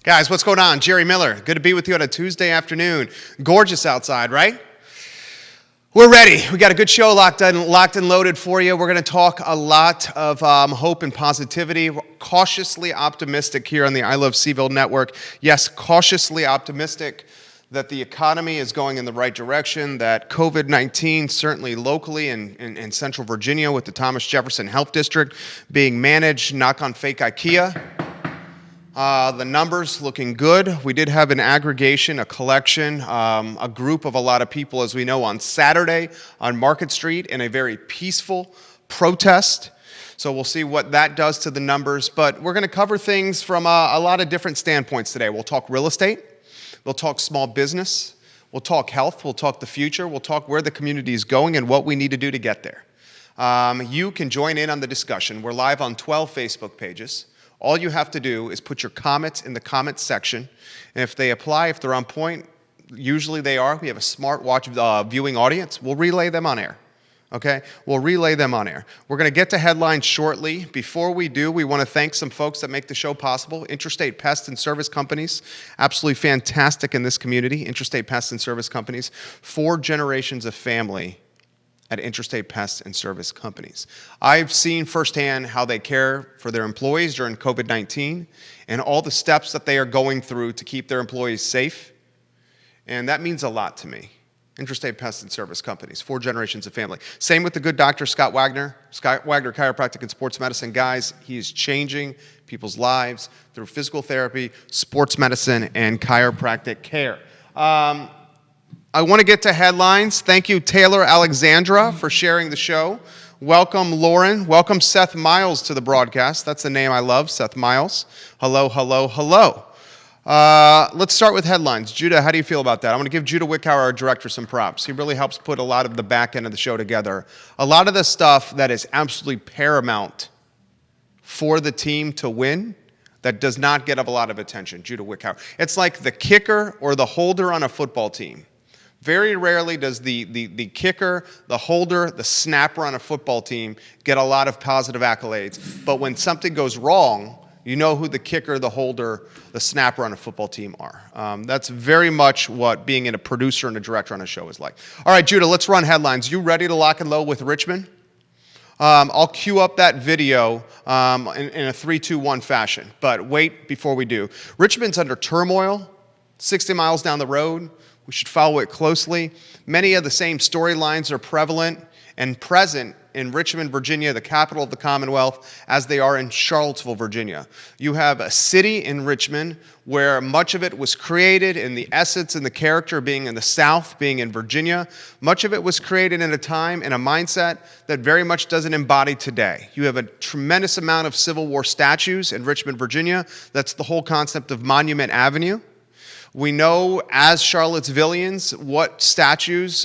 Guys, what's going on? Jerry Miller. Good to be with you on a Tuesday afternoon. Gorgeous outside, right? We're ready. We got a good show locked and loaded for you. We're going to talk a lot of hope and positivity. We're cautiously optimistic here on the I Love CVille Network. Yes, cautiously optimistic that the economy is going in the right direction, that COVID-19, certainly locally in Central Virginia with the Thomas Jefferson Health District being managed, knock on fake IKEA. The numbers looking good. We did have an aggregation, a collection, a group of a lot of people, as we know, on Saturday on Market Street in a very peaceful protest. So we'll see what that does to the numbers. But we're going to cover things from a lot of different standpoints today. We'll talk real estate. We'll talk small business. We'll talk health. We'll talk the future. We'll talk where the community is going and what we need to do to get there. You can join in on the discussion. We're live on 12 Facebook pages. All you have to do is put your comments in the comments section, and if they apply, if they're on point, usually they are. We have a smart watch viewing audience. We'll relay them on air, okay? We'll relay them on air. We're going to get to headlines shortly. Before we do, we want to thank some folks that make the show possible. Interstate Pest and Service Companies, absolutely fantastic in this community. Interstate Pest and Service Companies, 4 generations of family at Interstate Pest and Service Companies. I've seen firsthand how they care for their employees during COVID-19 and all the steps that they are going through to keep their employees safe, and that means a lot to me. Interstate Pest and Service Companies, 4 generations of family. Same with the good doctor, Scott Wagner. Scott Wagner Chiropractic and Sports Medicine. Guys, he is changing people's lives through physical therapy, sports medicine, and chiropractic care. I want to get to headlines. Thank you, Taylor Alexandra, for sharing the show. Welcome, Lauren. Welcome, Seth Miles, to the broadcast. That's the name I love, Seth Miles. Hello, hello, hello. Let's start with headlines. Judah, how do you feel about that? I'm going to give Judah Wickower, our director, some props. He really helps put a lot of the back end of the show together. A lot of the stuff that is absolutely paramount for the team to win that does not get a lot of attention. Judah Wickower. It's like the kicker or the holder on a football team. Very rarely does the kicker, the holder, the snapper on a football team get a lot of positive accolades. But when something goes wrong, you know who the kicker, the holder, the snapper on a football team are. That's very much what being a producer and a director on a show is like. All right, Judah, let's run headlines. You ready to lock and load with Richmond? I'll cue up that video in a 3-2-1 fashion. But wait before we do. Richmond's under turmoil, 60 miles down the road. We should follow it closely. Many of the same storylines are prevalent and present in Richmond, Virginia, the capital of the Commonwealth, as they are in Charlottesville, Virginia. You have a city in Richmond where much of it was created in the essence and the character being in the South, being in Virginia. Much of it was created in a time and a mindset that very much doesn't embody today. You have a tremendous amount of Civil War statues in Richmond, Virginia. That's the whole concept of Monument Avenue. We know as Charlottesvillians what statues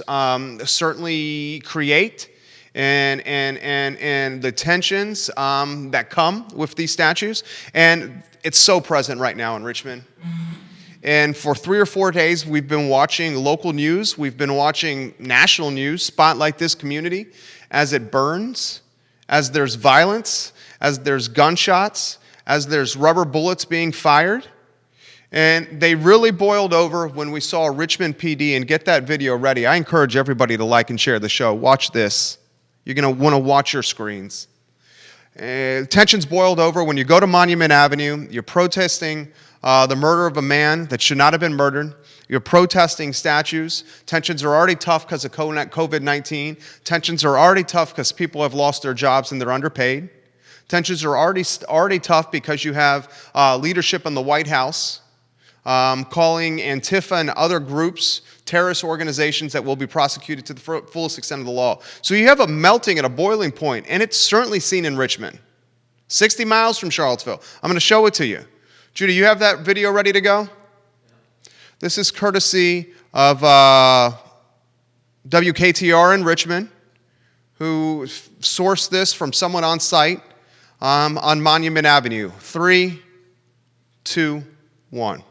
certainly create and the tensions that come with these statues. And it's so present right now in Richmond. And for 3 or 4 days, we've been watching local news. We've been watching national news spotlight this community as it burns, as there's violence, as there's gunshots, as there's rubber bullets being fired. And they really boiled over when we saw Richmond PD, and get that video ready. I encourage everybody to like and share the show. Watch this. You're going to want to watch your screens. Tensions boiled over when you go to Monument Avenue. You're protesting the murder of a man that should not have been murdered. You're protesting statues. Tensions are already tough because of COVID-19. Tensions are already tough because people have lost their jobs and they're underpaid. Tensions are already tough because you have leadership in the White House calling Antifa and other groups terrorist organizations that will be prosecuted to the fullest extent of the law. So you have a melting at a boiling point, and it's certainly seen in Richmond, 60 miles from Charlottesville. I'm going to show it to you. Judy, you have that video ready to go? This is courtesy of WKTR in Richmond, who sourced this from someone on site on Monument Avenue. 3, 2, 1.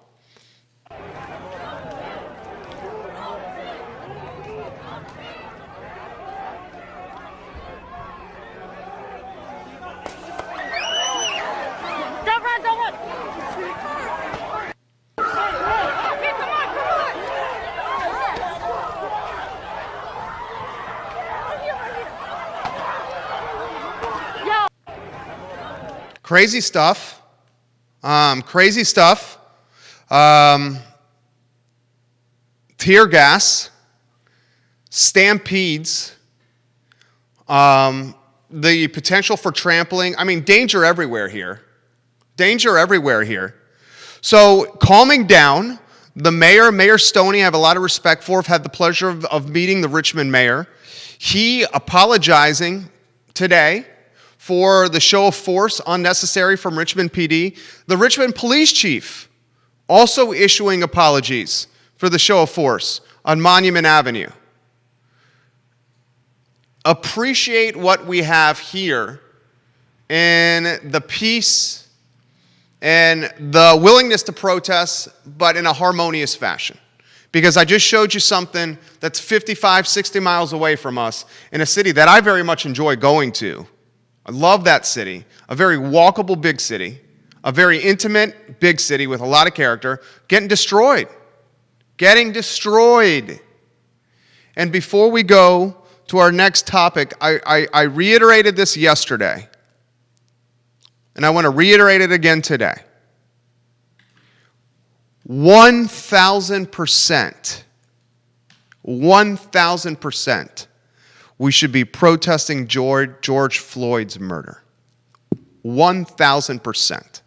Crazy stuff. Crazy stuff. Tear gas. Stampedes. The potential for trampling. I mean, danger everywhere here. Danger everywhere here. So, calming down. The mayor, Mayor Stoney, I have a lot of respect for. I've had the pleasure of meeting the Richmond mayor. He apologizing today for the show of force unnecessary from Richmond PD. The Richmond police chief also issuing apologies for the show of force on Monument Avenue. Appreciate what we have here in the peace and the willingness to protest, but in a harmonious fashion. Because I just showed you something that's 55, 60 miles away from us in a city that I very much enjoy going to. I love that city, a very walkable big city, a very intimate big city with a lot of character, getting destroyed. Getting destroyed. And before we go to our next topic, I reiterated this yesterday. And I want to reiterate it again today. 1,000%, we should be protesting George Floyd's murder. 1,000%.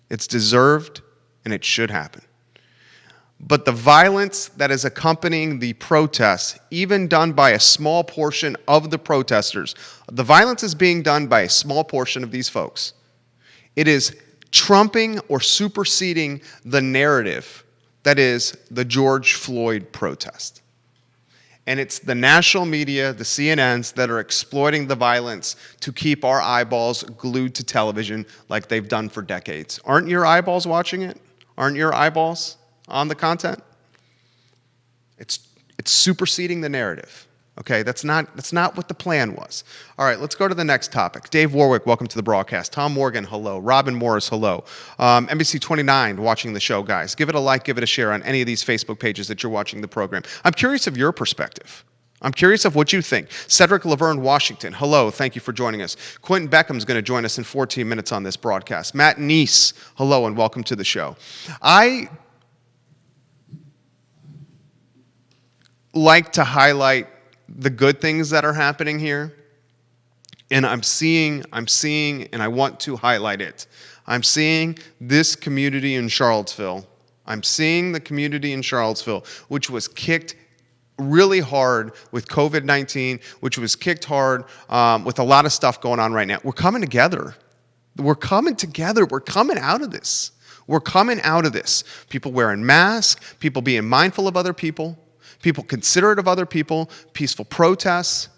It's deserved and it should happen. But the violence that is accompanying the protests, even done by a small portion of the protesters, the violence is being done by a small portion of these folks. It is trumping or superseding the narrative that is the George Floyd protest. And it's the national media, the CNNs, that are exploiting the violence to keep our eyeballs glued to television like they've done for decades. Aren't your eyeballs watching it? Aren't your eyeballs on the content? It's superseding the narrative. Okay, that's not what the plan was. All right, let's go to the next topic. Dave Warwick, welcome to the broadcast. Tom Morgan, hello. Robin Morris, hello. NBC 29 watching the show, guys. Give it a like, give it a share on any of these Facebook pages that you're watching the program. I'm curious of your perspective. I'm curious of what you think. Cedric Laverne, Washington, hello. Thank you for joining us. Quinton Beckham is going to join us in 14 minutes on this broadcast. Matt Neese, hello, and welcome to the show. I like to highlight the good things that are happening here, and I'm seeing, and I want to highlight it. I'm seeing this community in Charlottesville. I'm seeing the community in Charlottesville, which was kicked really hard with COVID-19, which was kicked hard with a lot of stuff going on right now. We're coming together. We're coming together. We're coming out of this. We're coming out of this. People wearing masks, people being mindful of other people, people considerate of other people, peaceful protests.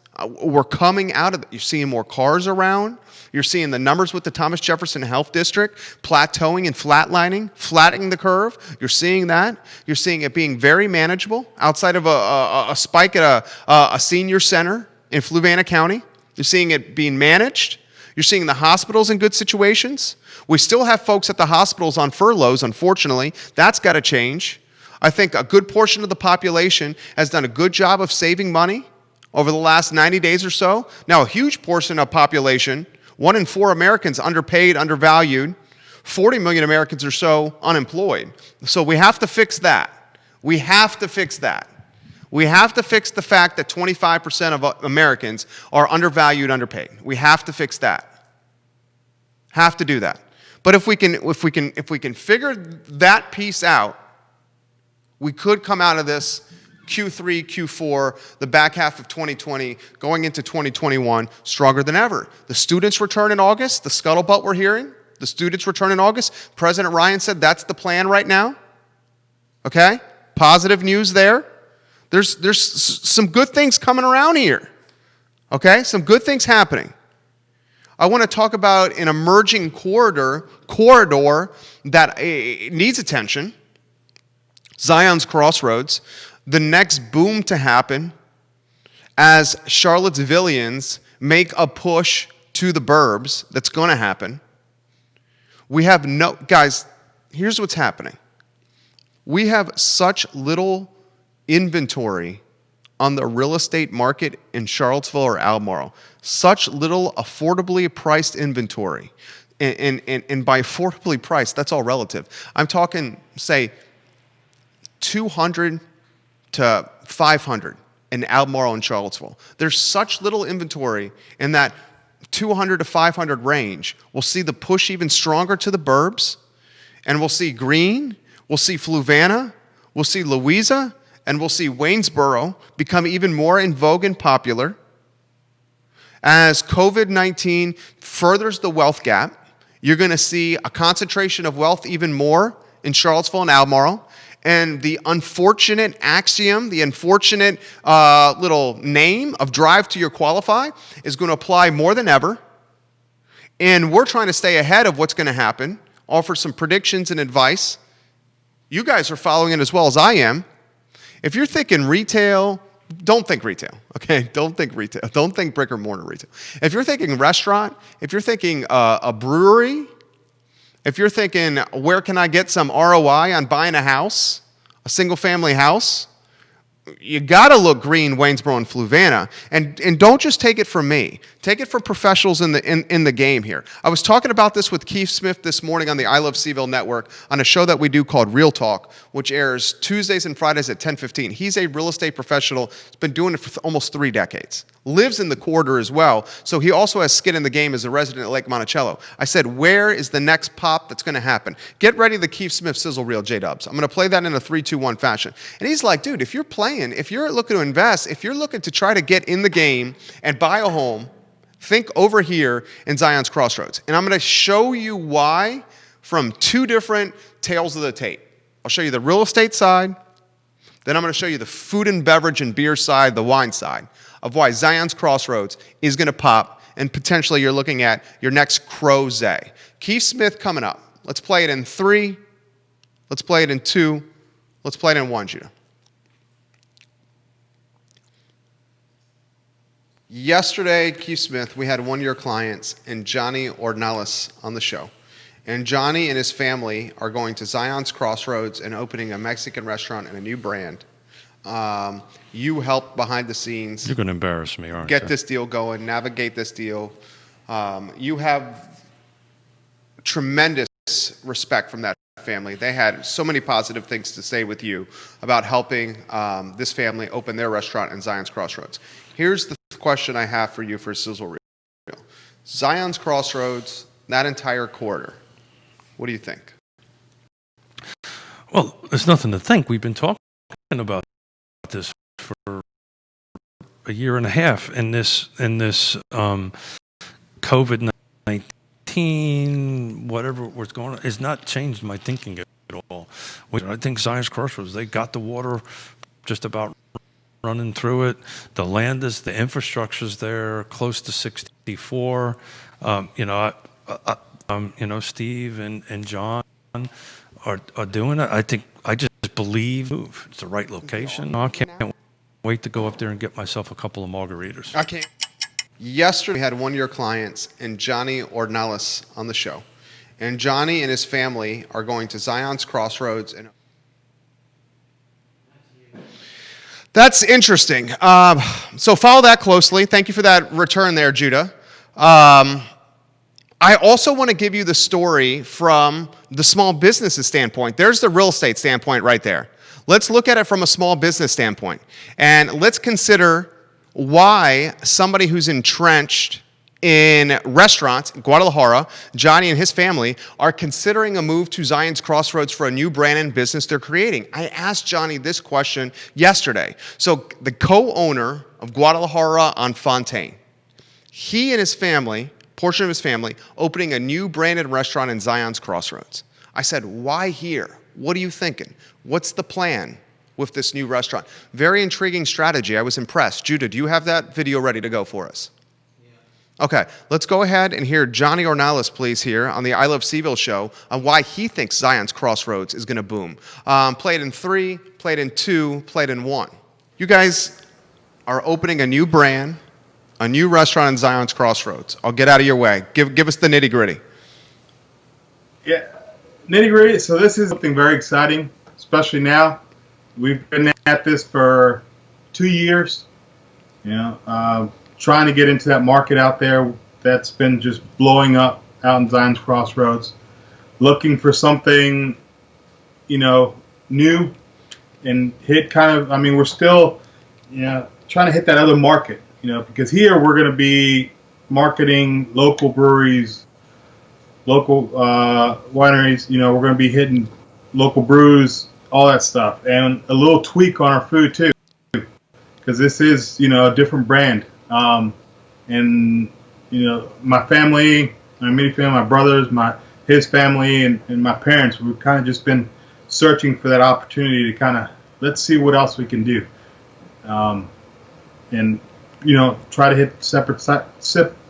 We're coming out of it. You're seeing more cars around. You're seeing the numbers with the Thomas Jefferson Health District plateauing and flattening the curve. You're seeing that. You're seeing it being very manageable outside of a spike at a senior center in Fluvanna County. You're seeing it being managed. You're seeing the hospitals in good situations. We still have folks at the hospitals on furloughs, unfortunately. That's got to change. I think a good portion of the population has done a good job of saving money over the last 90 days or so. Now, a huge portion of population, 1 in 4 Americans underpaid, undervalued, 40 million Americans or so unemployed. So we have to fix that. We have to fix that. We have to fix the fact that 25% of Americans are undervalued, underpaid. We have to fix that. Have to do that. But if we can figure that piece out, we could come out of this Q3, Q4, the back half of 2020, going into 2021, stronger than ever. The students return in August, the scuttlebutt we're hearing, the students return in August. President Ryan said that's the plan right now. Okay? Positive news there. There's some good things coming around here. Okay? Some good things happening. I want to talk about an emerging corridor that needs attention. Zion's Crossroads, the next boom to happen as Charlottesvillians make a push to the burbs. That's going to happen. Guys, here's what's happening. We have such little inventory on the real estate market in Charlottesville or Albemarle. Such little affordably priced inventory. And by affordably priced, that's all relative. I'm talking, say, 200 to 500 in Albemarle and Charlottesville. There's such little inventory in that 200 to 500 range. We'll see the push even stronger to the burbs, and we'll see Green, we'll see Fluvanna, we'll see Louisa, and we'll see Waynesboro become even more in vogue and popular. As COVID-19 furthers the wealth gap, you're going to see a concentration of wealth even more in Charlottesville and Albemarle. And the unfortunate axiom, the unfortunate little name of drive to your qualify is going to apply more than ever. And we're trying to stay ahead of what's going to happen, offer some predictions and advice. You guys are following it as well as I am. If you're thinking retail, don't think retail, okay? Don't think retail. Don't think brick or mortar retail. If you're thinking restaurant, if you're thinking a brewery, if you're thinking where can I get some ROI on buying a house, a single family house, you got to look Green, Waynesboro, and Fluvanna. And don't just take it from me. Take it from professionals in the game here. I was talking about this with Keith Smith this morning on the I Love CVille Network on a show that we do called Real Talk, which airs Tuesdays and Fridays at 10:15. He's a real estate professional. He's been doing it for almost 3 decades. Lives in the corridor as well, so he also has skin in the game as a resident at Lake Monticello. I said, where is the next pop that's going to happen? Get ready the Keith Smith sizzle reel, J-Dubs. I'm going to play that in a 3-2-1 fashion. And he's like, dude, if you're playing, if you're looking to invest, if you're looking to try to get in the game and buy a home, think over here in Zion's Crossroads. And I'm going to show you why from 2 different tales of the tape. I'll show you the real estate side, then I'm going to show you the food and beverage and beer side, the wine side, of why Zion's Crossroads is going to pop, and potentially you're looking at your next Crozet. Keith Smith coming up. Let's play it in 3. Let's play it in 2. Let's play it in 1, Judah. Yesterday, Keith Smith, we had one of your clients and Johnny Ordnalis on the show. And Johnny and his family are going to Zion's Crossroads and opening a Mexican restaurant and a new brand. You helped behind the scenes. You're going to embarrass me, aren't you? Get this deal going, navigate this deal. You have tremendous respect from that family. They had so many positive things to say with you about helping this family open their restaurant in Zion's Crossroads. Here's the question I have for you for Sizzle Reel. Zion's Crossroads, that entire corridor, what do you think? Well, there's nothing to think. We've been talking about this for a year and a half, and this COVID-19, whatever was going on, has not changed my thinking at all. I think Zion's Crossroads, they got the water just about running through it. The land is, the infrastructure's there, close to 64. Steve and John are doing it. I just believe it's the right location. I can't wait to go up there and get myself a couple of margaritas. I can't. Yesterday, we had one of your clients and Johnny Ordnalis on the show. And Johnny and his family are going to Zion's Crossroads. And that's interesting. So follow that closely. Thank you for that return there, Judah. I also want to give you the story from the small business's standpoint. There's the real estate standpoint right there. Let's look at it from a small business standpoint. And let's consider why somebody who's entrenched in restaurants in Guadalajara, Johnny and his family, are considering a move to Zion's Crossroads for a new brand and business they're creating. I asked Johnny this question yesterday. So the co-owner of Guadalajara on Fontaine, he and his family, portion of his family, opening a new branded restaurant in Zion's Crossroads. I said, why here? What are you thinking? What's the plan with this new restaurant? Very intriguing strategy. I was impressed. Judah, do you have that video ready to go for us? Yeah. Okay, let's go ahead and hear Johnny Ordnalis, please, here on the I Love CVille Show on why he thinks Zion's Crossroads is going to boom. Play it in 3, play it in 2, play it in 1. You guys are opening a new brand, a new restaurant in Zion's Crossroads. I'll get out of your way. Give us the nitty-gritty. Yeah, nitty-gritty. So this is something very exciting, especially now. We've been at this for 2 years. Trying to get into that market out there that's been just blowing up out in Zion's Crossroads. Looking for something, new and hit kind of. I mean, we're still, trying to hit that other market, because here we're going to be marketing local breweries, local wineries. We're going to be hitting local brews, all that stuff, and a little tweak on our food too, because this is, a different brand. And my family, my immediate family, my brothers, his family, and my parents, we've kind of just been searching for that opportunity to kind of let's see what else we can do, and try to hit separate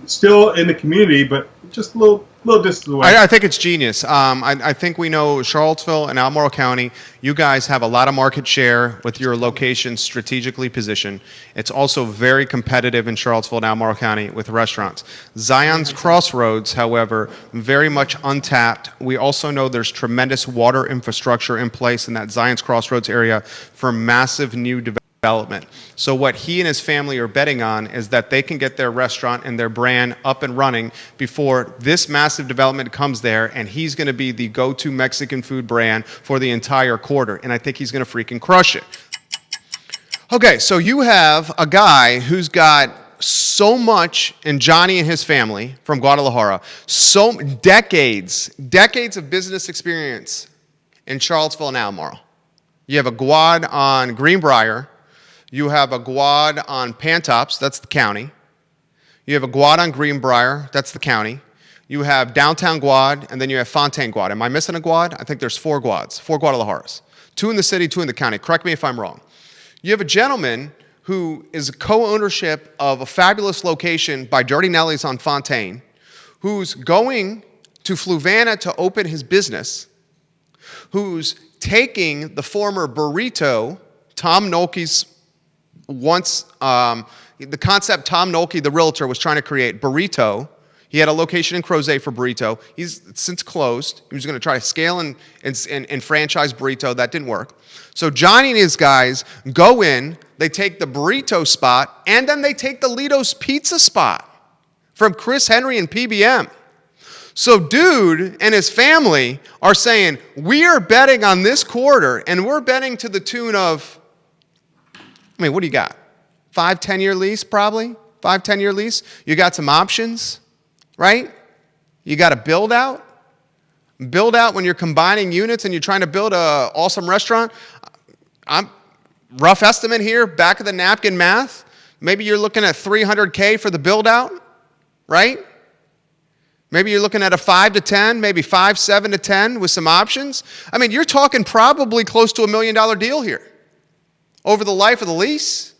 still in the community, but just a little distance away. I think it's genius. I think we know Charlottesville and Albemarle County, you guys have a lot of market share with your location strategically positioned. It's also very competitive in Charlottesville and Albemarle County with restaurants. Zion's Crossroads, however, very much untapped. We also know there's tremendous water infrastructure in place in that Zion's Crossroads area for massive new development. So what he and his family are betting on is that they can get their restaurant and their brand up and running before this massive development comes there, and he's going to be the go-to Mexican food brand for the entire quarter, and I think he's going to freaking crush it. Okay, so you have a guy who's got so much, and Johnny and his family from Guadalajara, so decades of business experience in Charlottesville and Albemarle. You have a quad on Greenbrier. You have a quad on Pantops, that's the county. You have a quad on Greenbrier, that's the county. You have downtown quad, and then you have Fontaine quad. Am I missing a quad? I think there's 4 quads, 4 Guadalajaras. 2 in the city, 2 in the county. Correct me if I'm wrong. You have a gentleman who is co-ownership of a fabulous location by Dirty Nelly's on Fontaine, who's going to Fluvanna to open his business, who's taking the former burrito, Tom Nolke's the concept Tom Nolke, the realtor, was trying to create, burrito. He had a location in Crozet for burrito. He's since closed. He was going to try to scale and franchise burrito. That didn't work. So Johnny and his guys go in, they take the burrito spot, and then they take the Lito's Pizza spot from Chris Henry and PBM. So dude and his family are saying, we are betting on this quarter, and we're betting to the tune of, what do you got? 5-10-year lease, probably? 5-10-year lease. You got some options, right? You got to build out. Build out when you're combining units and you're trying to build an awesome restaurant. I'm rough estimate here, back of the napkin math. Maybe you're looking at $300K for the build out, right? Maybe you're looking at a 5 to 10, maybe 7 to 10 with some options. You're talking probably close to $1 million deal here over the life of the lease,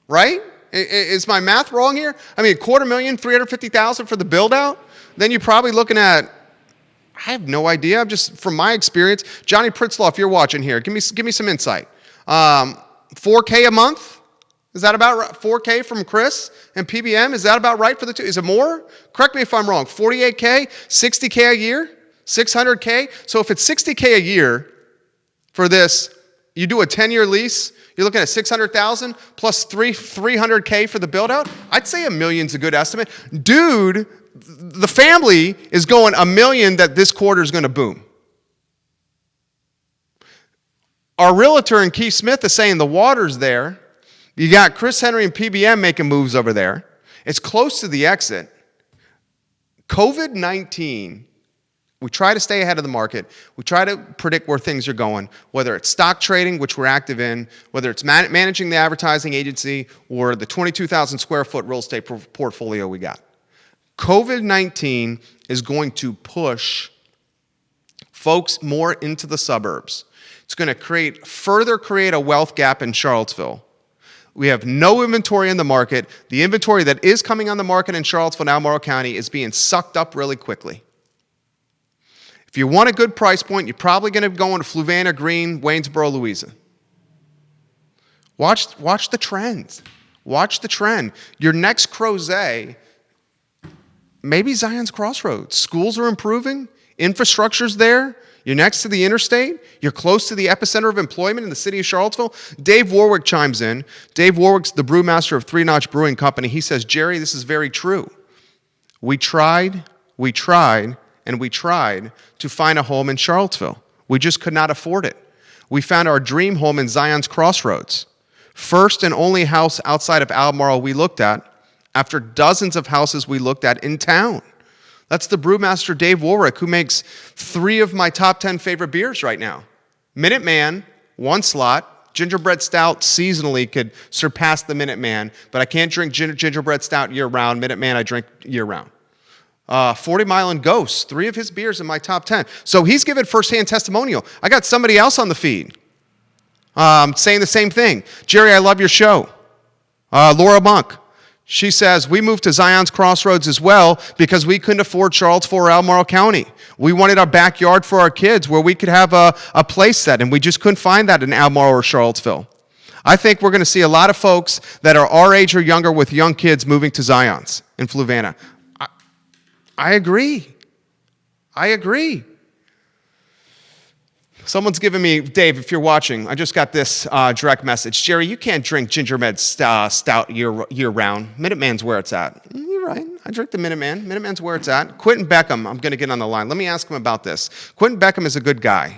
right? Is my math wrong here? $250,000, $350,000 for the build out. Then you're probably looking at, I have no idea. I'm just, from my experience, Johnny Pritzlaw, if you're watching here, give me some insight. $4K a month? Is that about right? $4K from Chris and PBM? Is that about right for the two? Is it more? Correct me if I'm wrong. $48K, $60K a year, $600K. So if it's $60K a year for this, you do a 10-year lease, you're looking at $600,000 plus $300K for the build out. I'd say $1 million's a good estimate. Dude, the family is going $1 million that this quarter is going to boom. Our realtor and Keith Smith is saying the water's there. You got Chris Henry and PBM making moves over there. It's close to the exit. COVID-19, we try to stay ahead of the market. We try to predict where things are going, whether it's stock trading, which we're active in, whether it's managing the advertising agency, or the 22,000 square foot real estate portfolio we got. COVID-19 is going to push folks more into the suburbs. It's going to further create a wealth gap in Charlottesville. We have no inventory in the market. The inventory that is coming on the market in Charlottesville and Albemarle County is being sucked up really quickly. If you want a good price point, you're probably going to go into Fluvanna, Green, Waynesboro, Louisa. Watch the trends. Watch the trend. Your next Crozet, maybe Zion's Crossroads. Schools are improving. Infrastructure's there. You're next to the interstate. You're close to the epicenter of employment in the city of Charlottesville. Dave Warwick chimes in. Dave Warwick's the brewmaster of Three Notch Brewing Company. He says, Jerry, this is very true. We tried, and we tried to find a home in Charlottesville. We just could not afford it. We found our dream home in Zion's Crossroads. First and only house outside of Albemarle we looked at, after dozens of houses we looked at in town. That's the brewmaster Dave Warwick, who makes 3 of my top 10 favorite beers right now. Minuteman, 1 slot. Gingerbread Stout seasonally could surpass the Minuteman, but I can't drink gingerbread Stout year-round. Minuteman I drink year-round. 40 Mile and Ghost, 3 of his beers in my top 10. So he's given firsthand testimonial. I got somebody else on the feed saying the same thing. Jerry, I love your show. Laura Monk. She says, we moved to Zion's Crossroads as well because we couldn't afford Charlottesville or Albemarle County. We wanted our backyard for our kids where we could have a play set, and we just couldn't find that in Albemarle or Charlottesville. I think we're going to see a lot of folks that are our age or younger with young kids moving to Zion's in Fluvanna. I agree. Someone's giving me, Dave, if you're watching, I just got this direct message. Jerry, you can't drink gingerbread stout year-round. Minuteman's where it's at. You're right. I drink the Minuteman. Minuteman's where it's at. Quinton Beckham, I'm going to get on the line. Let me ask him about this. Quinton Beckham is a good guy.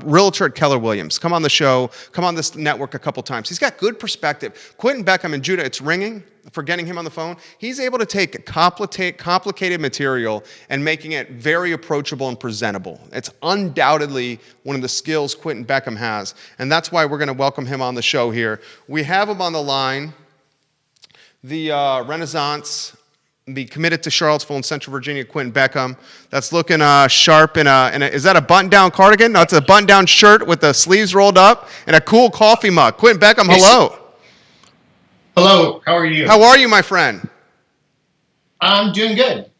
Realtor at Keller Williams. Come on the show. Come on this network a couple times. He's got good perspective. Quinton Beckham, and Judah, it's ringing for getting him on the phone. He's able to take complicated material and making it very approachable and presentable. It's undoubtedly one of the skills Quinton Beckham has, and that's why we're going to welcome him on the show here. We have him on the line, the Renaissance, the committed to Charlottesville and Central Virginia, Quinton Beckham. That's looking sharp in a, is that a button-down cardigan? No, it's a button-down shirt with the sleeves rolled up and a cool coffee mug. Quinton Beckham, hello. Hello, how are you? How are you, my friend? I'm doing good.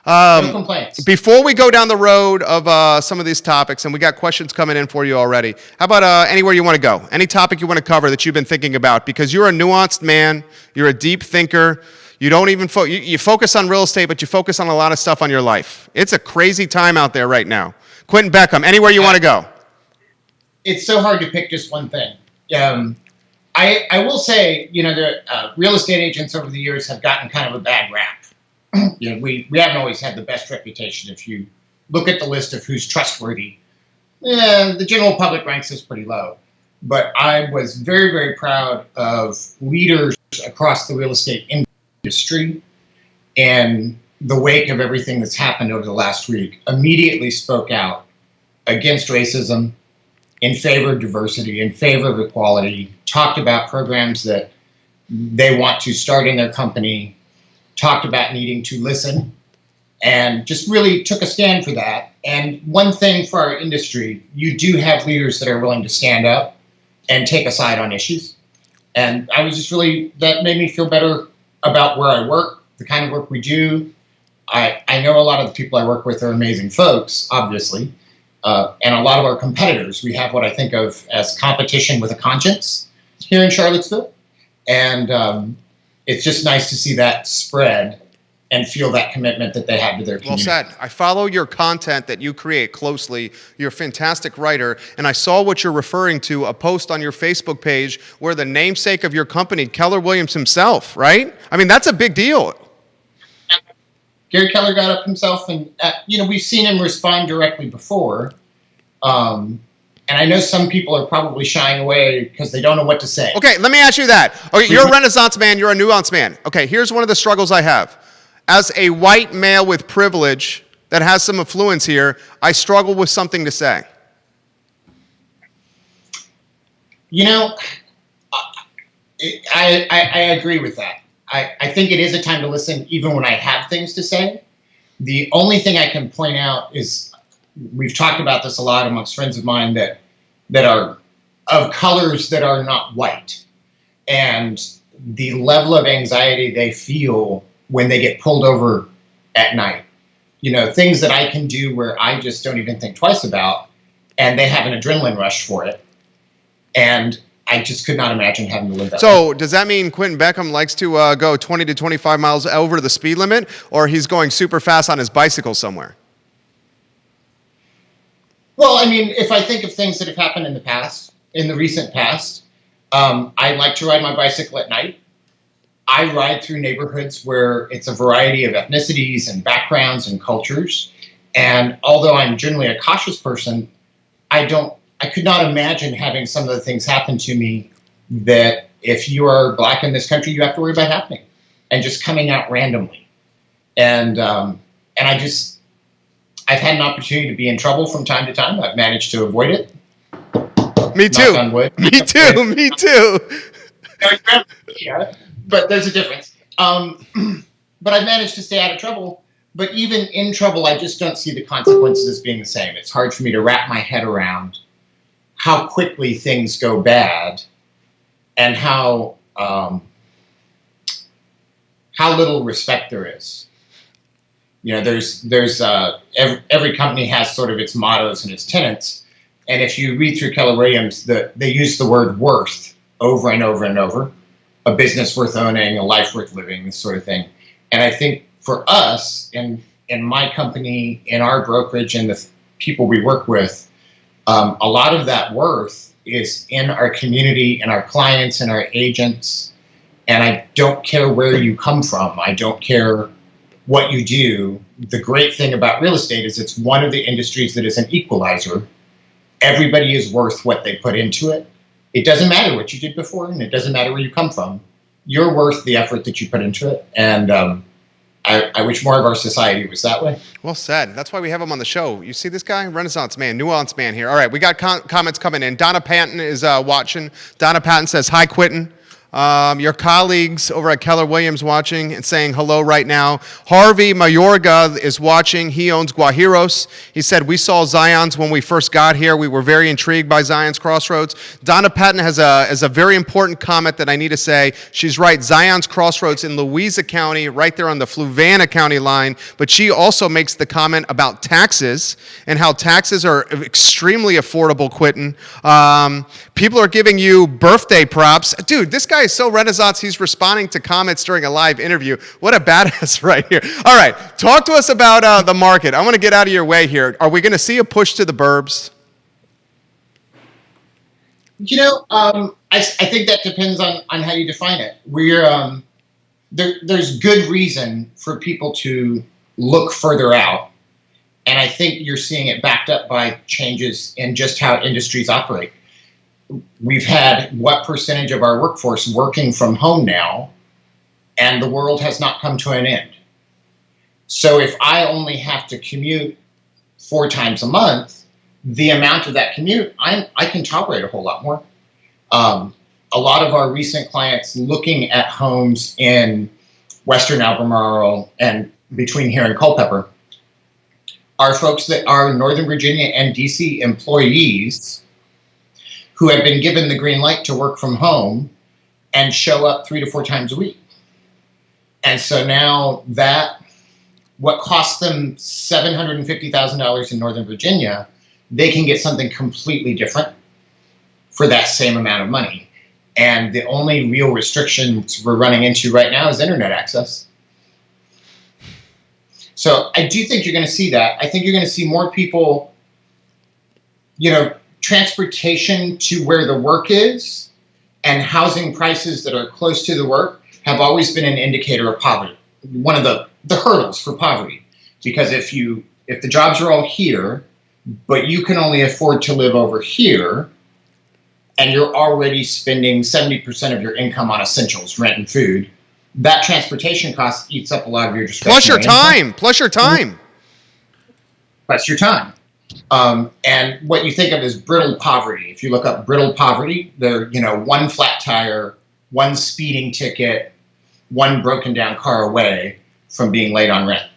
No complaints. Before we go down the road of some of these topics, and we got questions coming in for you already, how about anywhere you want to go? Any topic you want to cover that you've been thinking about? Because you're a nuanced man, you're a deep thinker. You don't even you focus on real estate, but you focus on a lot of stuff on your life. It's a crazy time out there right now. Quinton Beckham, anywhere you want to go. It's so hard to pick just one thing. I will say, the real estate agents over the years have gotten kind of a bad rap. We haven't always had the best reputation. If you look at the list of who's trustworthy, the general public ranks us pretty low. But I was very, very proud of leaders across the real estate industry, and the wake of everything that's happened over the last week, immediately spoke out against racism, in favor of diversity, in favor of equality, talked about programs that they want to start in their company, talked about needing to listen, and just really took a stand for that. And one thing for our industry, you do have leaders that are willing to stand up and take a side on issues. And I was just really, that made me feel better about where I work, the kind of work we do. I know a lot of the people I work with are amazing folks, obviously. And a lot of our competitors, we have what I think of as competition with a conscience here in Charlottesville. And it's just nice to see that spread and feel that commitment that they have to their community. Well said. I follow your content that you create closely. You're a fantastic writer, and I saw what you're referring to, a post on your Facebook page where the namesake of your company, Keller Williams himself, right? I mean, that's a big deal. Gary Keller got up himself, and we've seen him respond directly before. And I know some people are probably shying away because they don't know what to say. Okay, let me ask you that. Okay, you're a Renaissance man, you're a nuanced man. Okay, here's one of the struggles I have. As a white male with privilege that has some influence here, I struggle with something to say. I agree with that. I think it is a time to listen even when I have things to say. The only thing I can point out is, we've talked about this a lot amongst friends of mine that are of colors that are not white, and the level of anxiety they feel when they get pulled over at night. Things that I can do where I just don't even think twice about, and they have an adrenaline rush for it. And I just could not imagine having to live that way. So does that mean Quinton Beckham likes to go 20 to 25 miles over the speed limit, or he's going super fast on his bicycle somewhere? Well, I mean, if I think of things that have happened in the past, in the recent past, I like to ride my bicycle at night. I ride through neighborhoods where it's a variety of ethnicities and backgrounds and cultures. And although I'm generally a cautious person, I could not imagine having some of the things happen to me that if you are black in this country, you have to worry about happening and just coming out randomly. And I've had an opportunity to be in trouble from time to time. I've managed to avoid it. Me too. Knock on wood. Me too. Me too. Yeah, but there's a difference. But I've managed to stay out of trouble. But even in trouble, I just don't see the consequences as being the same. It's hard for me to wrap my head around how quickly things go bad and how little respect there is. You know, there's every company has sort of its mottos and its tenets. And if you read through Keller Williams, they use the word worth over and over and over. A business worth owning, a life worth living, this sort of thing. And I think for us, in my company, in our brokerage, and the people we work with, a lot of that worth is in our community and our clients and our agents. And I don't care where you come from. I don't care what you do. The great thing about real estate is it's one of the industries that is an equalizer. Everybody is worth what they put into it. It doesn't matter what you did before, and it doesn't matter where you come from. You're worth the effort that you put into it. And I wish more of our society was that way. Well said. That's why we have him on the show. You see this guy? Renaissance man, nuance man here. All right, we got comments coming in. Donna Patton is watching. Donna Patton says, hi, Quinton. Your colleagues over at Keller Williams watching and saying hello right now. Harvey Mayorga is watching. He owns Guajiros. He said, we saw Zion's when we first got here. We were very intrigued by Zion's Crossroads. Donna Patton has a very important comment that I need to say. She's right. Zion's Crossroads in Louisa County, right there on the Fluvanna County line. But she also makes the comment about taxes and how taxes are extremely affordable, Quinton. People are giving you birthday props. Dude, this guy is so Renaissance, he's responding to comments during a live interview. What a badass right here. All right, talk to us about the market. I want to get out of your way here. Are we going to see a push to the burbs? You know, I think that depends on how you define it. There's good reason for people to look further out. And I think you're seeing it backed up by changes in just how industries operate. We've had what percentage of our workforce working from home now, and the world has not come to an end. So if I only have to commute 4 times a month, the amount of that commute, I can tolerate a whole lot more. A lot of our recent clients looking at homes in Western Albemarle and between here and Culpeper are folks that are Northern Virginia and DC employees who have been given the green light to work from home and show up 3 to 4 times a week. And so now that what cost them $750,000 in Northern Virginia, they can get something completely different for that same amount of money. And the only real restrictions we're running into right now is internet access. So I do think you're going to see that. I think you're going to see more people, transportation to where the work is and housing prices that are close to the work have always been an indicator of poverty. One of the hurdles for poverty, because if the jobs are all here, but you can only afford to live over here, and you're already spending 70% of your income on essentials, rent and food, that transportation cost eats up a lot of your discretionary income. Plus your time. And what you think of as brittle poverty, if you look up brittle poverty, they're, one flat tire, one speeding ticket, one broken down car away from being late on rent.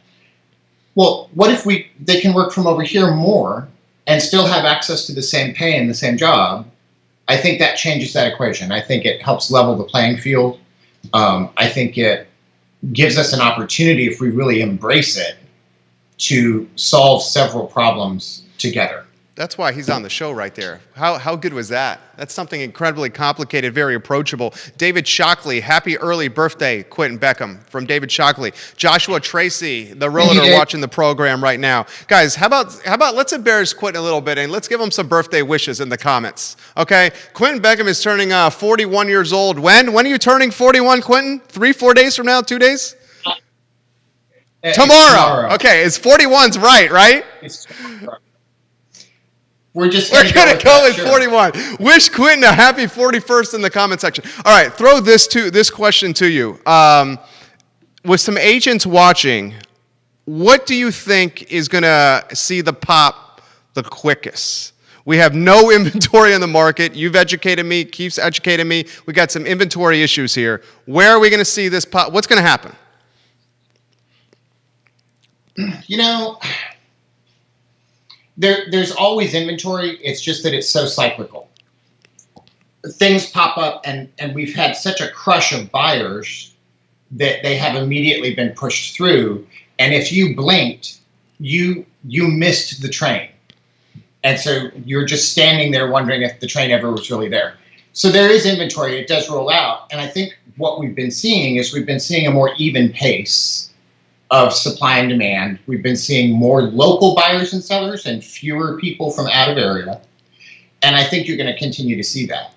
Well, what if they can work from over here more and still have access to the same pay and the same job? I think that changes that equation. I think it helps level the playing field. I think it gives us an opportunity, if we really embrace it, to solve several problems together. That's why he's on the show right there. How good was that? That's something incredibly complicated, very approachable. David Shockley, happy early birthday, Quinton Beckham, from David Shockley. Joshua Tracy, the realtor watching the program right now. Guys, how about let's embarrass Quinton a little bit and let's give him some birthday wishes in the comments. Okay? Quinton Beckham is turning 41 years old. When are you turning 41, Quinton? 3-4 days from now? 2 days? Tomorrow. Okay, it's 41's right? It's We're gonna go with 41. Wish Quinton a happy 41st in the comment section. All right, throw this question to you. With some agents watching, what do you think is gonna see the pop the quickest? We have no inventory in the market. You've educated me. Keith's educated me. We got some inventory issues here. Where are we gonna see this pop? What's gonna happen? You know, there's always inventory. It's just that it's so cyclical. Things pop up, and we've had such a crush of buyers that they have immediately been pushed through. And if you blinked, you missed the train. And so you're just standing there wondering if the train ever was really there. So there is inventory. It does roll out. And I think what we've been seeing is we've been seeing a more even pace of supply and demand. We've been seeing more local buyers and sellers and fewer people from out of area. And I think you're going to continue to see that.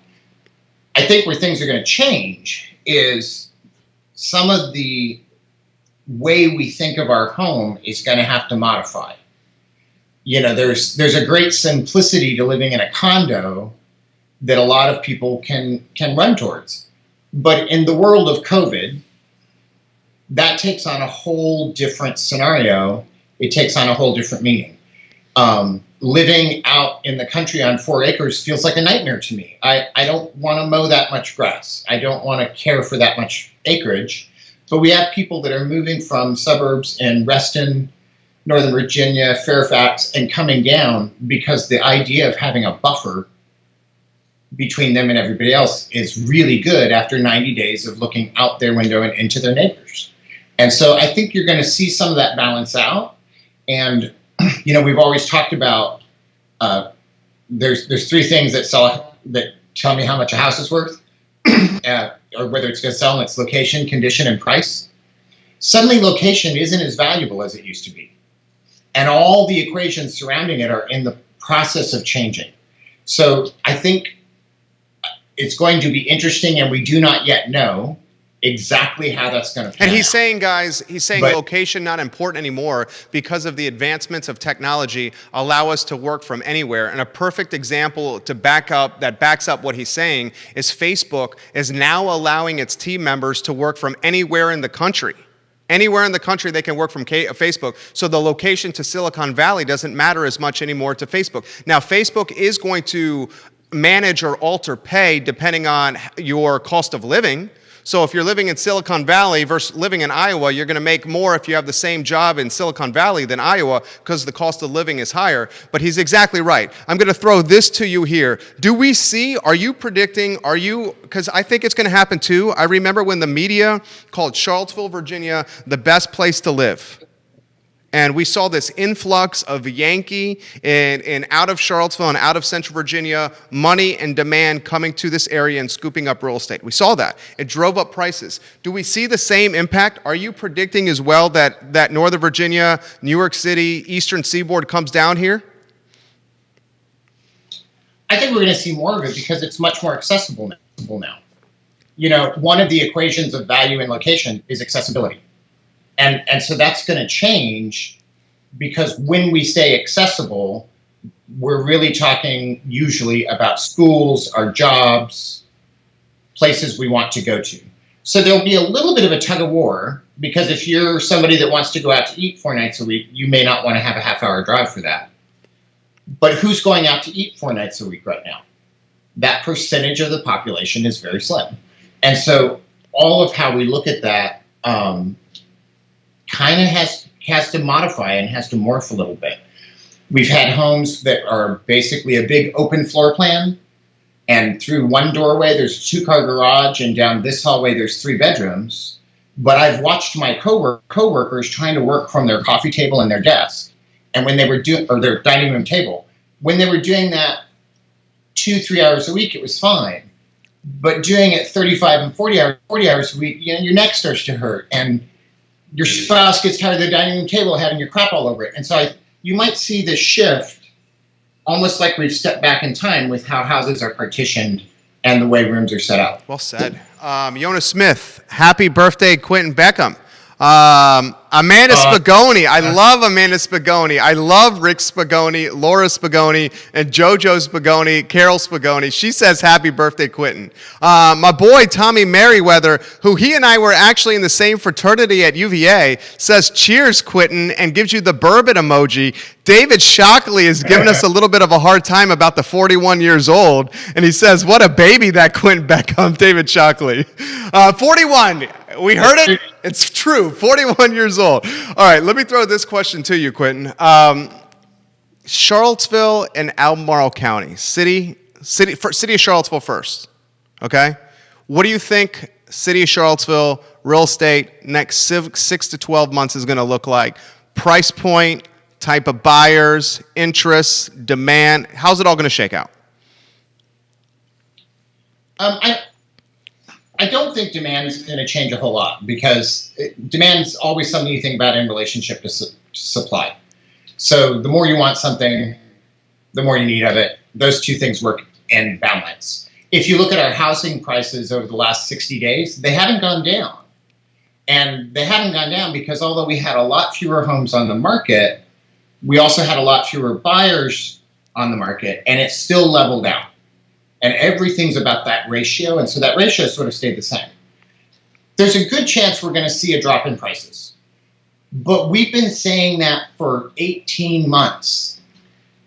I think where things are going to change is some of the way we think of our home is going to have to modify. You know, there's a great simplicity to living in a condo that a lot of people can run towards. But in the world of COVID, that takes on a whole different scenario. It takes on a whole different meaning. Living out in the country on 4 acres feels like a nightmare to me. I don't want to mow that much grass. I don't want to care for that much acreage. But we have people that are moving from suburbs in Reston, Northern Virginia, Fairfax, and coming down because the idea of having a buffer between them and everybody else is really good after 90 days of looking out their window and into their neighbors. And so I think you're going to see some of that balance out. And, you know, we've always talked about there's 3 things that tell me how much a house is worth, or whether it's going to sell in its location, condition, and price. Suddenly location isn't as valuable as it used to be. And all the equations surrounding it are in the process of changing. So I think it's going to be interesting, and we do not yet know exactly how that's going to pan And he's out. saying, guys, location not important anymore because of the advancements of technology allow us to work from anywhere. And a perfect example backs up what he's saying is Facebook is now allowing its team members to work from anywhere in the country. Anywhere in the country they can work from Facebook. So the location to Silicon Valley doesn't matter as much anymore to Facebook. Now, Facebook is going to manage or alter pay depending on your cost of living. So if you're living in Silicon Valley versus living in Iowa, you're going to make more if you have the same job in Silicon Valley than Iowa because the cost of living is higher. But he's exactly right. I'm going to throw this to you here. Are you predicting, because I think it's going to happen too. I remember when the media called Charlottesville, Virginia, the best place to live. And we saw this influx of Yankee and out of Charlottesville and out of Central Virginia, money and demand coming to this area and scooping up real estate. We saw that. It drove up prices. Do we see the same impact? Are you predicting as well that Northern Virginia, New York City, Eastern Seaboard comes down here? I think we're going to see more of it because it's much more accessible now. You know, one of the equations of value and location is accessibility. And so that's going to change because when we say accessible, we're really talking usually about schools, our jobs, places we want to go to. So there'll be a little bit of a tug of war because if you're somebody that wants to go out to eat 4 nights a week, you may not want to have a half-hour drive for that. But who's going out to eat 4 nights a week right now? That percentage of the population is very slim. And so all of how we look at that kind of has to modify and has to morph a little bit. We've had homes that are basically a big open floor plan, and through one doorway there's a 2-car garage, and down this hallway there's 3 bedrooms. But I've watched my coworkers trying to work from their coffee table and their desk, and when they were or their dining room table, When they were doing that 2-3 hours a week, it was fine. But doing it 35 and 40 hours a week, your neck starts to hurt, and your spouse gets tired of the dining room table having your crap all over it. And so you might see this shift, almost like we've stepped back in time with how houses are partitioned and the way rooms are set up. Well said. Jonas Smith, happy birthday, Quinton Beckham. Amanda Spagoni. I love Amanda Spagoni. I love Rick Spagoni, Laura Spagoni, and JoJo Spagoni, Carol Spagoni. She says happy birthday, Quinton. My boy, Tommy Merriweather, who he and I were actually in the same fraternity at UVA, says cheers, Quinton, and gives you the bourbon emoji. David Shockley is giving us a little bit of a hard time about the 41 years old, and he says, what a baby that Quinton Beckham, David Shockley. 41. We heard it. It's true. 41 years old. All right, let me throw this question to you, Quinton. Charlottesville and Albemarle County, city of Charlottesville first. Okay, what do you think city of Charlottesville real estate next 6 to 12 months is going to look like? Price point, type of buyers, interests, demand. How's it all going to shake out? I don't think demand is going to change a whole lot, because demand is always something you think about in relationship to supply. So the more you want something, the more you need of it. Those two things work in balance. If you look at our housing prices over the last 60 days, they haven't gone down. And they haven't gone down because although we had a lot fewer homes on the market, we also had a lot fewer buyers on the market, and it's still leveled out. And everything's about that ratio, and so that ratio sort of stayed the same. There's a good chance we're going to see a drop in prices. But we've been saying that for 18 months,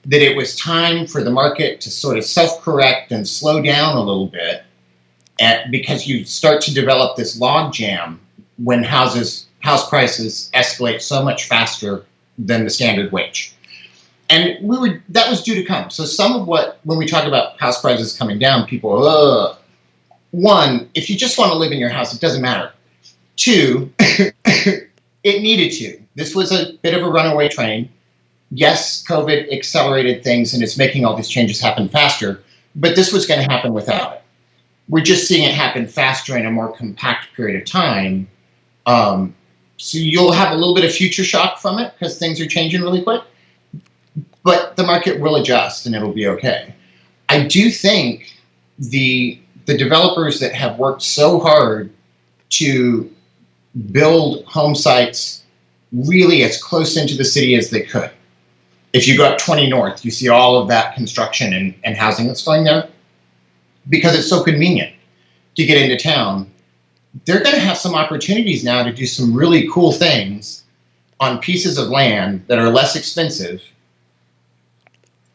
that it was time for the market to sort of self-correct and slow down a little bit, because you start to develop this log jam when house prices escalate so much faster than the standard wage. And that was due to come. So some of when we talk about house prices coming down, people, one, if you just want to live in your house, it doesn't matter. Two, it needed to. This was a bit of a runaway train. Yes, COVID accelerated things and it's making all these changes happen faster, but this was going to happen without it. We're just seeing it happen faster in a more compact period of time. So you'll have a little bit of future shock from it because things are changing really quick. But the market will adjust and it'll be okay. I do think the developers that have worked so hard to build home sites really as close into the city as they could. If you go up 20 North, you see all of that construction and housing that's going there because it's so convenient to get into town. They're going to have some opportunities now to do some really cool things on pieces of land that are less expensive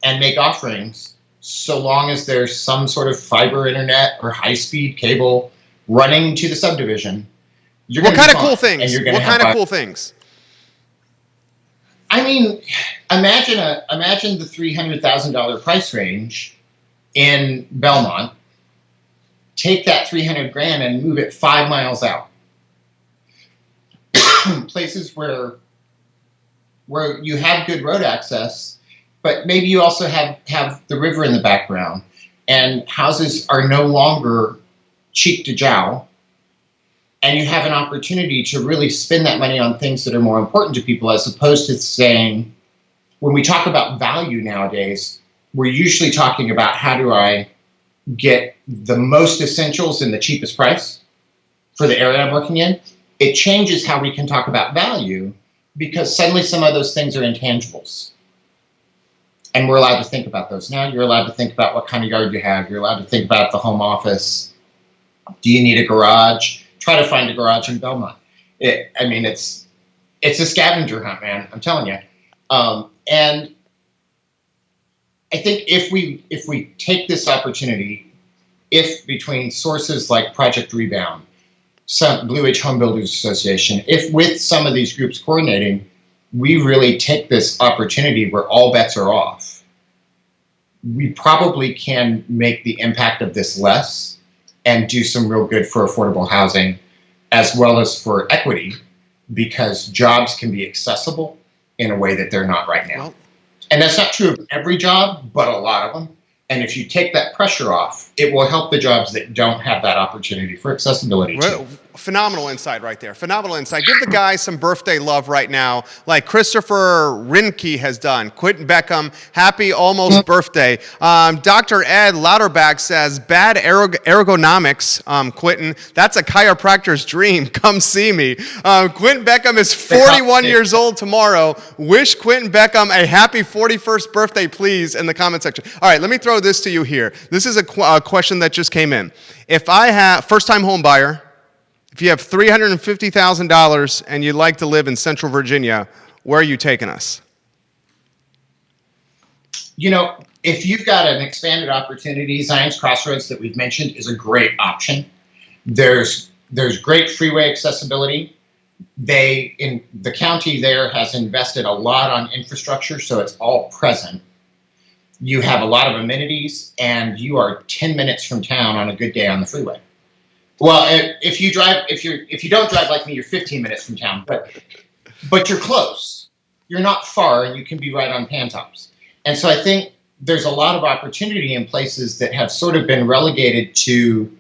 and make offerings so long as there's some sort of fiber internet or high-speed cable running to the subdivision. What kind of cool things? What kind of cool things? I mean, imagine the $300,000 price range in Belmont. Take that $300,000 and move it 5 miles out. Places where you have good road access, but maybe you also have the river in the background, and houses are no longer cheek to jowl, and you have an opportunity to really spend that money on things that are more important to people, as opposed to saying, when we talk about value nowadays, we're usually talking about how do I get the most essentials in the cheapest price for the area I'm working in. It changes how we can talk about value, because suddenly some of those things are intangibles. And we're allowed to think about those now. You're allowed to think about what kind of yard you have. You're allowed to think about the home office. Do you need a garage? Try to find a garage in Belmont. It's a scavenger hunt, man. I'm telling you. And I think if we take this opportunity, if between sources like Project Rebound, some Blue Ridge Home Builders Association, if with some of these groups coordinating, we really take this opportunity where all bets are off, we probably can make the impact of this less and do some real good for affordable housing as well as for equity, because jobs can be accessible in a way that they're not right now. Well, And that's not true of every job, but a lot of them. And if you take that pressure off, it will help the jobs that don't have that opportunity for accessibility too. Phenomenal insight right there. Phenomenal insight. Give the guys some birthday love right now, like Christopher Rinke has done. Quinton Beckham, happy almost birthday. Dr. Ed Lauterbach says, bad ergonomics, Quinton. That's a chiropractor's dream. Come see me. Quinton Beckham is 41 years old tomorrow. Wish Quinton Beckham a happy 41st birthday, please, in the comment section. All right, let me throw this to you here. This is a question that just came in. If I have first-time home buyer, if you have $350,000 and you'd like to live in Central Virginia, where are you taking us? You know, if you've got an expanded opportunity, Zion's Crossroads that we've mentioned is a great option. There's great freeway accessibility. In the county there has invested a lot on infrastructure, so it's all present. You have a lot of amenities, and you are 10 minutes from town on a good day on the freeway. Well, if you don't drive like me, you're 15 minutes from town, but you're close. You're not far, and you can be right on Pantops. And so I think there's a lot of opportunity in places that have sort of been relegated to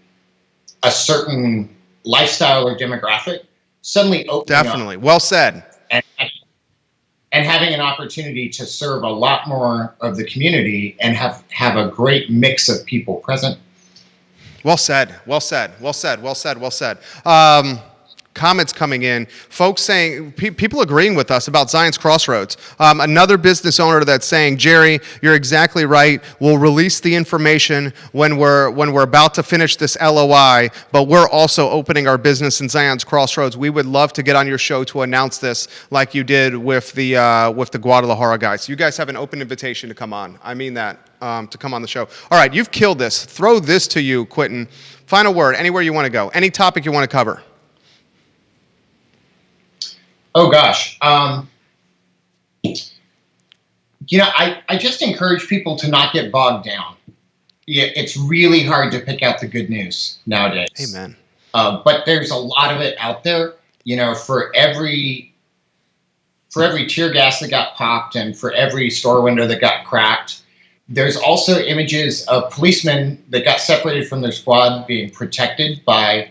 a certain lifestyle or demographic, suddenly opening Definitely. Well said. And having an opportunity to serve a lot more of the community and have a great mix of people present. Well said. Well said. Well said. Well said. Well said. Comments coming in, folks saying, people agreeing with us about Zion's Crossroads. Another business owner that's saying, Jerry, you're exactly right. We'll release the information when we're about to finish this LOI, but we're also opening our business in Zion's Crossroads. We would love to get on your show to announce this, like you did with the Guadalajara guys. You guys have an open invitation to come on. I mean that, to come on the show. All right, you've killed this. Throw this to you, Quinton. Final word. Anywhere you want to go. Any topic you want to cover. Oh, gosh. You know, I just encourage people to not get bogged down. Yeah, it's really hard to pick out the good news nowadays. Amen. But there's a lot of it out there. You know, for every tear gas that got popped and for every store window that got cracked, there's also images of policemen that got separated from their squad being protected by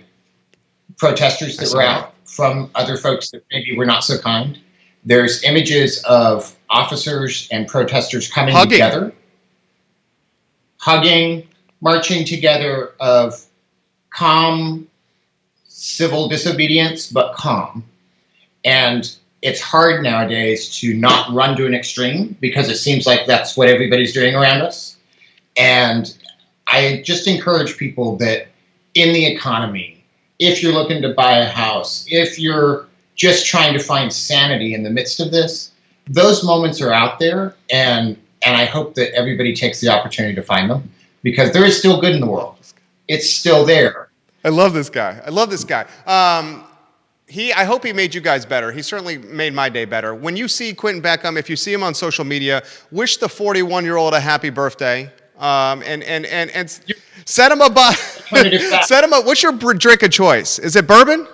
protesters that were out from other folks that maybe were not so kind. There's images of officers and protesters coming together, hugging, marching together, of calm civil disobedience, but calm. And it's hard nowadays to not run to an extreme because it seems like that's what everybody's doing around us. And I just encourage people that in the economy, if you're looking to buy a house, if you're just trying to find sanity in the midst of this, those moments are out there, and I hope that everybody takes the opportunity to find them, because there is still good in the world. It's still there. I love this guy. I love this guy. I hope he made you guys better. He certainly made my day better. When you see Quinton Beckham, if you see him on social media, wish the 41-year-old a happy birthday. And set him up. Set him up. What's your drink of choice? Is it bourbon?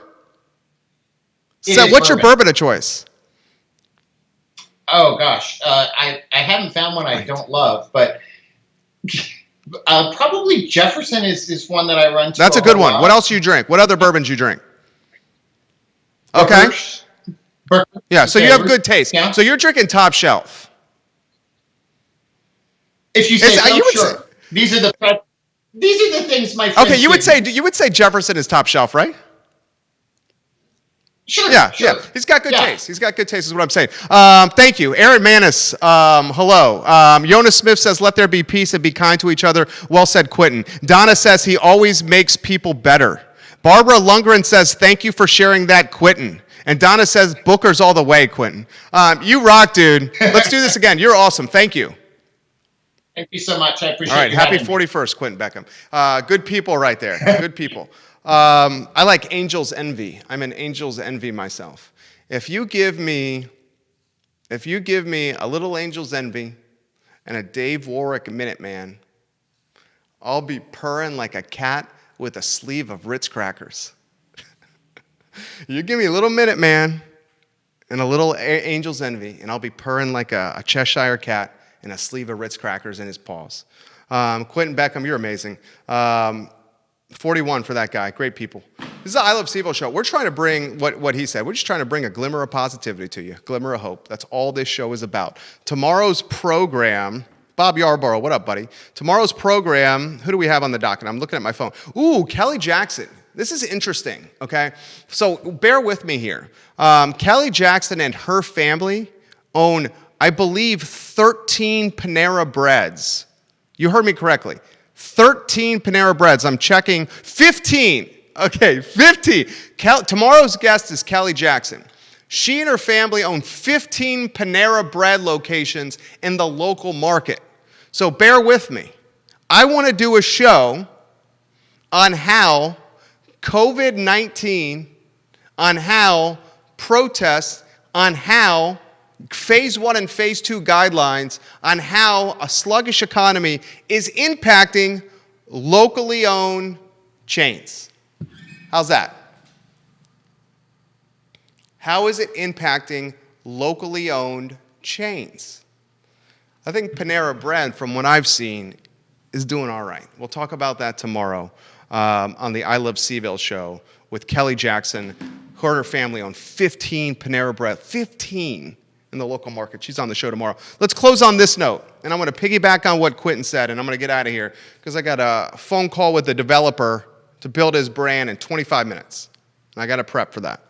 What's your bourbon of choice? Oh gosh, I haven't found one I don't love, but probably Jefferson is one that I run to. That's a good one. What else do you drink? What other bourbons you drink? Okay. Yeah, so you have good taste. Yeah. So you're drinking top shelf. If you say so, sure. These are the things my friends. Okay, you would say Jefferson is top shelf, right? Sure. Yeah, sure. Yeah. He's got good taste. He's got good taste, is what I'm saying. Thank you, Aaron Manis. Hello. Jonas Smith says, "Let there be peace and be kind to each other." Well said, Quinton. Donna says he always makes people better. Barbara Lundgren says, "Thank you for sharing that, Quinton." And Donna says, "Bookers all the way, Quinton." You rock, dude. Let's do this again. You're awesome. Thank you. Thank you so much. I appreciate it. All right, happy 41st, Quinton Beckham. Good people right there. Good people. I like Angel's Envy. I'm an Angel's Envy myself. If you give me a little Angel's Envy and a Dave Warwick Minuteman, I'll be purring like a cat with a sleeve of Ritz crackers. You give me a little Minuteman and a little angel's envy, and I'll be purring like a Cheshire cat and a sleeve of Ritz crackers in his paws. Quinton Beckham, you're amazing. 41 for that guy. Great people. This is the I Love CVille Show. We're trying to bring what he said. We're just trying to bring a glimmer of positivity to you, glimmer of hope. That's all this show is about. Tomorrow's program, Bob Yarborough, what up, buddy? Tomorrow's program, who do we have on the docket? I'm looking at my phone. Ooh, Kelly Jackson. This is interesting, okay? So bear with me here. Kelly Jackson and her family own, I believe, 13 Panera Breads. You heard me correctly. 13 Panera Breads. I'm checking. 15. Okay, 15. Tomorrow's guest is Kelly Jackson. She and her family own 15 Panera Bread locations in the local market. So bear with me. I want to do a show on how COVID-19, on how protests, on how Phase 1 and Phase 2 guidelines, on how a sluggish economy is impacting locally owned chains. How's that? How is it impacting locally owned chains? I think Panera Bread, from what I've seen, is doing all right. We'll talk about that tomorrow on the I Love CVille Show with Kelly Jackson. Her and her family own 15 Panera Bread. 15 in the local market. She's on the show tomorrow. Let's close on this note, and I'm going to piggyback on what Quinton said, and I'm going to get out of here because I got a phone call with the developer to build his brand in 25 minutes. And I got to prep for that.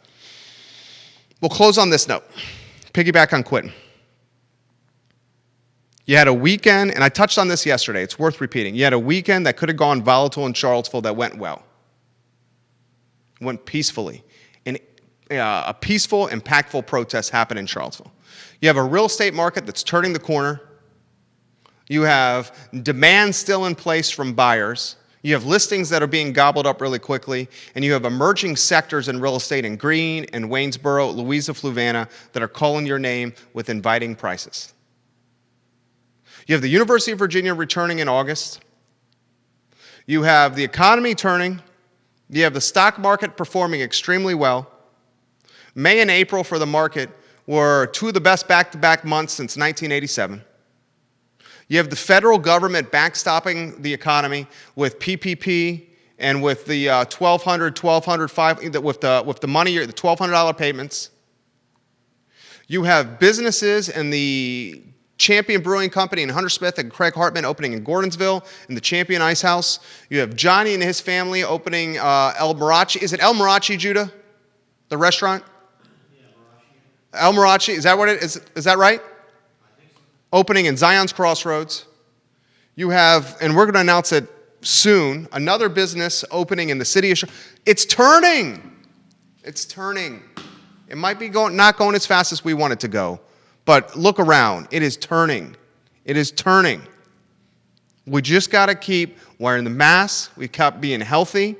We'll close on this note. Piggyback on Quinton. You had a weekend, and I touched on this yesterday. It's worth repeating. You had a weekend that could have gone volatile in Charlottesville that went well. Went peacefully. And a peaceful, impactful protest happened in Charlottesville. You have a real estate market that's turning the corner. You have demand still in place from buyers. You have listings that are being gobbled up really quickly. And you have emerging sectors in real estate in Greene and Waynesboro, Louisa, Fluvanna that are calling your name with inviting prices. You have the University of Virginia returning in August. You have the economy turning. You have the stock market performing extremely well. May and April for the market were two of the best back-to-back months since 1987. You have the federal government backstopping the economy with PPP and with the $1,200, with the money, the $1,200 payments. You have businesses and the Champion Brewing Company and Hunter Smith and Craig Hartman opening in Gordonsville and the Champion Ice House. You have Johnny and his family opening El Marachi. Is it El Marachi, Judah? The restaurant? Yeah, El Marachi. Is that what it is? Is that right? I think so. Opening in Zion's Crossroads. You have, and we're going to announce it soon, another business opening in the city of Charlotte. It's turning. It's turning. It might be not going as fast as we want it to go. But look around. It is turning. It is turning. We just got to keep wearing the mask. We keep being healthy.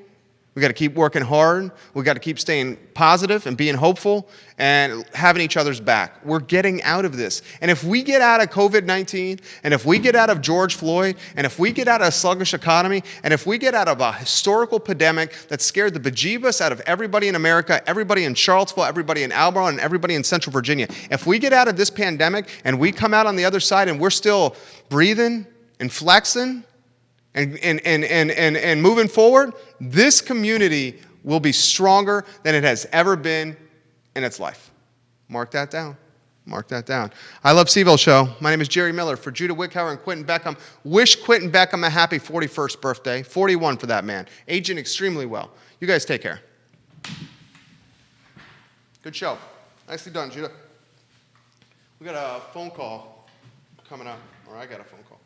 We got to keep working hard. We got to keep staying positive and being hopeful and having each other's back. We're getting out of this. And if we get out of COVID-19, and if we get out of George Floyd, and if we get out of a sluggish economy, and if we get out of a historical pandemic that scared the bejeebus out of everybody in America, everybody in Charlottesville, everybody in Albemarle, and everybody in Central Virginia, if we get out of this pandemic and we come out on the other side and we're still breathing and flexing, and moving forward, this community will be stronger than it has ever been in its life. Mark that down. Mark that down. I Love CVille Show. My name is Jerry Miller. For Judah Wickhauer and Quinton Beckham, wish Quinton Beckham a happy 41st birthday. 41 for that man. Aging extremely well. You guys take care. Good show. Nicely done, Judah. We got a phone call coming up. Or I got a phone call.